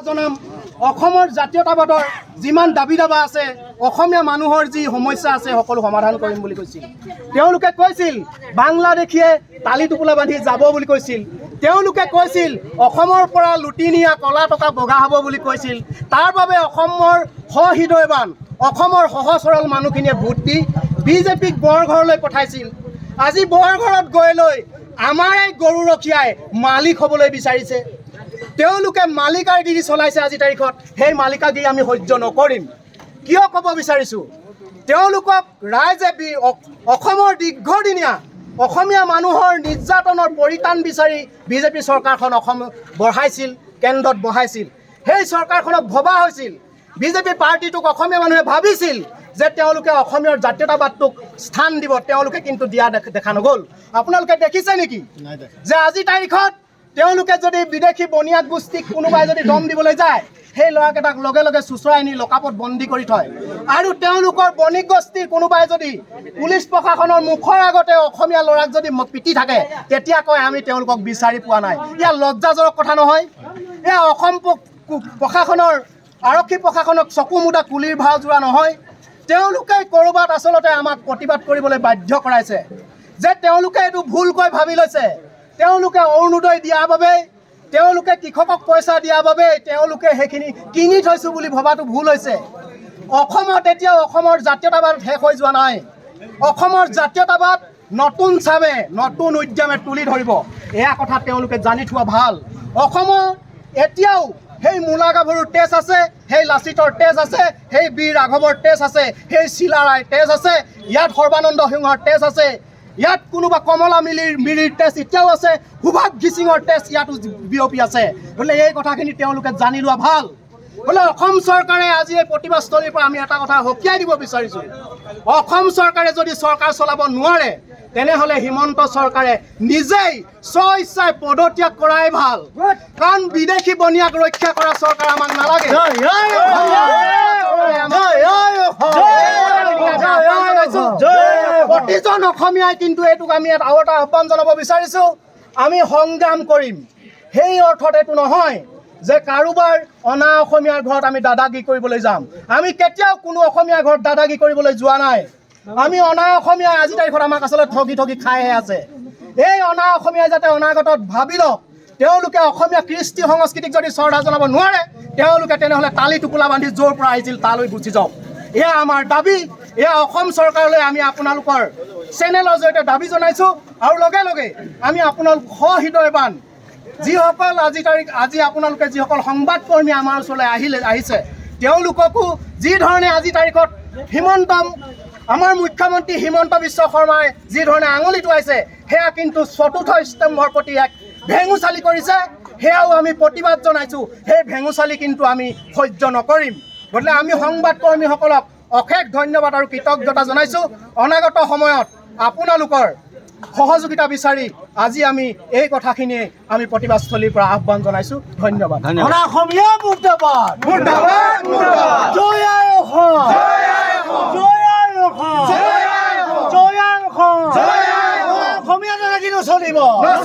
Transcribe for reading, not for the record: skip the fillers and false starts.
জনাম অসমৰ জাতীয়তাবাদৰ যিমান দাবী দাবা আছে অসমীয়া মানুহৰ যি সমস্যা আছে সকলো সমাধান কৰিম বুলি কৈছিল। তেওঁলোকে কৈছিল বাংলাদেশীয়ে তালি টোপোলা বান্ধি যাব বুলি কৈছিল। তেওঁলোকে কৈছিল অসমৰ পৰা লুটি নিয়া কলা টকা বগা হ'ব বুলি কৈছিল। তাৰ বাবে অসমৰ সহৃদয়বান অসমৰ সহজ সৰল মানুহখিনিয়ে ভোট দি বিজেপিক বৰঘৰলৈ পঠাইছিল। আজি বৰঘৰত গৈ লৈ আমাৰ এই গৰুৰখীয়াই মালিক হ'বলৈ বিচাৰিছে। তেওঁলোকে মালিকাগিৰি চলাইছে। আজি তাৰিখত সেই মালিকাগিৰি আমি সহ্য নকৰিম। কিয় ক'ব বিচাৰিছোঁ, তেওঁলোকক ৰাইজে অসমৰ দীৰ্ঘদিনীয়া অসমীয়া মানুহৰ নিৰ্যাতনৰ পৰিত্ৰাণ বিচাৰি বিজেপি চৰকাৰখন অসম বঢ়াইছিল, কেন্দ্ৰত বহাইছিল। সেই চৰকাৰখনক ভবা হৈছিল। বিজেপি পাৰ্টিটোক অসমীয়া মানুহে ভাবিছিল যে তেওঁলোকে অসমীয়াৰ জাতীয়তাবাদটোক স্থান দিব, তেওঁলোকে কিন্তু দিয়া দেখা নগ'ল। আপোনালোকে দেখিছে নেকি যে আজি তাৰিখত তেওঁলোকে যদি বিদেশী বনিয়াদ গোষ্ঠীক কোনোবাই যদি দম দিবলৈ যায়, সেই ল'ৰাকেইটাক লগে লগে চুচৰাই নি লকাপত বন্দী কৰি থয়। আৰু তেওঁলোকৰ বণিক গোষ্ঠীৰ কোনোবাই যদি পুলিচ প্ৰশাসনৰ মুখৰ আগতে অসমীয়া ল'ৰাক যদি পিটি থাকে, তেতিয়া কয় আমি তেওঁলোকক বিচাৰি পোৱা নাই। এয়া লজ্জাজনক কথা নহয়? এয়া অসম প্ৰশাসনৰ আৰক্ষী প্ৰশাসনক চকু মুদা কুলিৰ ভাও জোৰা নহয়? তেওঁলোকে ক'ৰবাত আচলতে আমাক প্ৰতিবাদ কৰিবলৈ বাধ্য কৰাইছে যে তেওঁলোকে এইটো ভুলকৈ ভাবি লৈছে। তেওঁলোকে অৰুণোদয় দিয়াৰ বাবে, তেওঁলোকে কৃষকক পইচা দিয়াৰ বাবে তেওঁলোকে সেইখিনি কিনি থৈছোঁ বুলি ভবাটো ভুল হৈছে। অসমত এতিয়াও অসমৰ জাতীয়তাবাদ শেষ হৈ যোৱা নাই। অসমৰ জাতীয়তাবাদ নতুন চামে নতুন উদ্যমে তুলি ধৰিব, এয়া কথা তেওঁলোকে জানি থোৱা ভাল। অসমৰ এতিয়াও সেই মূলা গাভৰুৰ তেজ আছে, সেই লাচিতৰ তেজ আছে, সেই বীৰ ৰাঘৱৰ তেজ আছে, সেই চিলাৰায়ৰ তেজ আছে, ইয়াত সৰ্বানন্দ সিংহৰ তেজ আছে, ইয়াত কোনোবা কমলা মিৰিৰ তেজ এতিয়াও আছে, সুভাষ সিঙৰ তেজ ইয়াতো বিয়পি আছে। বোলে এই কথাখিনি তেওঁলোকে জানি লোৱা ভাল। বোলে অসম চৰকাৰে আজি এই প্ৰতিবাদস্থলীৰ পৰা আমি এটা কথা সকীয়াই দিব বিচাৰিছোঁ, অসম চৰকাৰে যদি চৰকাৰ চলাব নোৱাৰে তেনেহ'লে হিমন্ত চৰকাৰে নিজেই স্ব ইচ্ছাই পদত্যাগ কৰাই ভাল। কাৰণ বিদেশী বনিয়াক ৰক্ষা কৰা চৰকাৰ আমাক নালাগে। প্ৰতিজন অসমীয়াই কিন্তু এইটোক আমি আৰু এটা আহ্বান জনাব বিচাৰিছোঁ, আমি সংগ্ৰাম কৰিম। সেই অৰ্থত এইটো নহয় যে কাৰোবাৰ অনা অসমীয়াৰ ঘৰত আমি দাদাগিৰি কৰিবলৈ যাম। আমি কেতিয়াও কোনো অসমীয়াৰ ঘৰত দাদাগিৰি কৰিবলৈ যোৱা নাই। আমি অনা অসমীয়াই আজি তাৰিখত আমাক আচলতে ঠগি ঠগি খাইহে আছে। এই অনা অসমীয়াই যাতে অনাগতত ভাবি লওক, তেওঁলোকে অসমীয়া কৃষ্টি সংস্কৃতিক যদি শ্ৰদ্ধা জনাব নোৱাৰে, তেওঁলোকে তেনেহ'লে তালি টোপোলা বান্ধি য'ৰ পৰা আহিছিল তালৈ গুচি যাওক। এয়া আমাৰ দাবী। এয়া অসম চৰকাৰলৈ আমি আপোনালোকৰ চেনেলৰ জৰিয়তে দাবী জনাইছোঁ। আৰু লগে লগে আমি আপোনালোক সহৃদয়বান যিসকল আজি আপোনালোকে যিসকল সংবাদকৰ্মী আমাৰ ওচৰলৈ আহিছে, তেওঁলোককো যি ধৰণে আজি তাৰিখত আমাৰ মুখ্যমন্ত্ৰী হিমন্ত বিশ্ব শৰ্মাই যি ধৰণে আঙুলি টোৱাইছে, সেয়া কিন্তু চতুৰ্থ স্তম্ভৰ প্ৰতি এক ভেঙুচালি কৰিছে। সেয়াও আমি প্ৰতিবাদ জনাইছোঁ। সেই ভেঙুচালি কিন্তু আমি সহ্য নকৰিম। গতিকে আমি সংবাদকৰ্মীসকলক অশেষ ধন্যবাদ আৰু কৃতজ্ঞতা জনাইছোঁ। অনাগত সময়ত আপোনালোকৰ সহযোগিতা বিচাৰি আজি আমি এই কথাখিনিয়ে আমি প্ৰতিবাদস্থলীৰ পৰা আহ্বান জনাইছোঁ। ধন্যবাদ। অসমীয়া মুৰ্দাবাদ, মুৰ্দাবাদ, মুৰ্দাবাদ। জয় আই অসম, জয় আই অসম, জয় আই অসম, জয় আই অসম, জয় আই অসম, জয় আই অসম। অসমীয়া দাদাগিৰি নচলিব।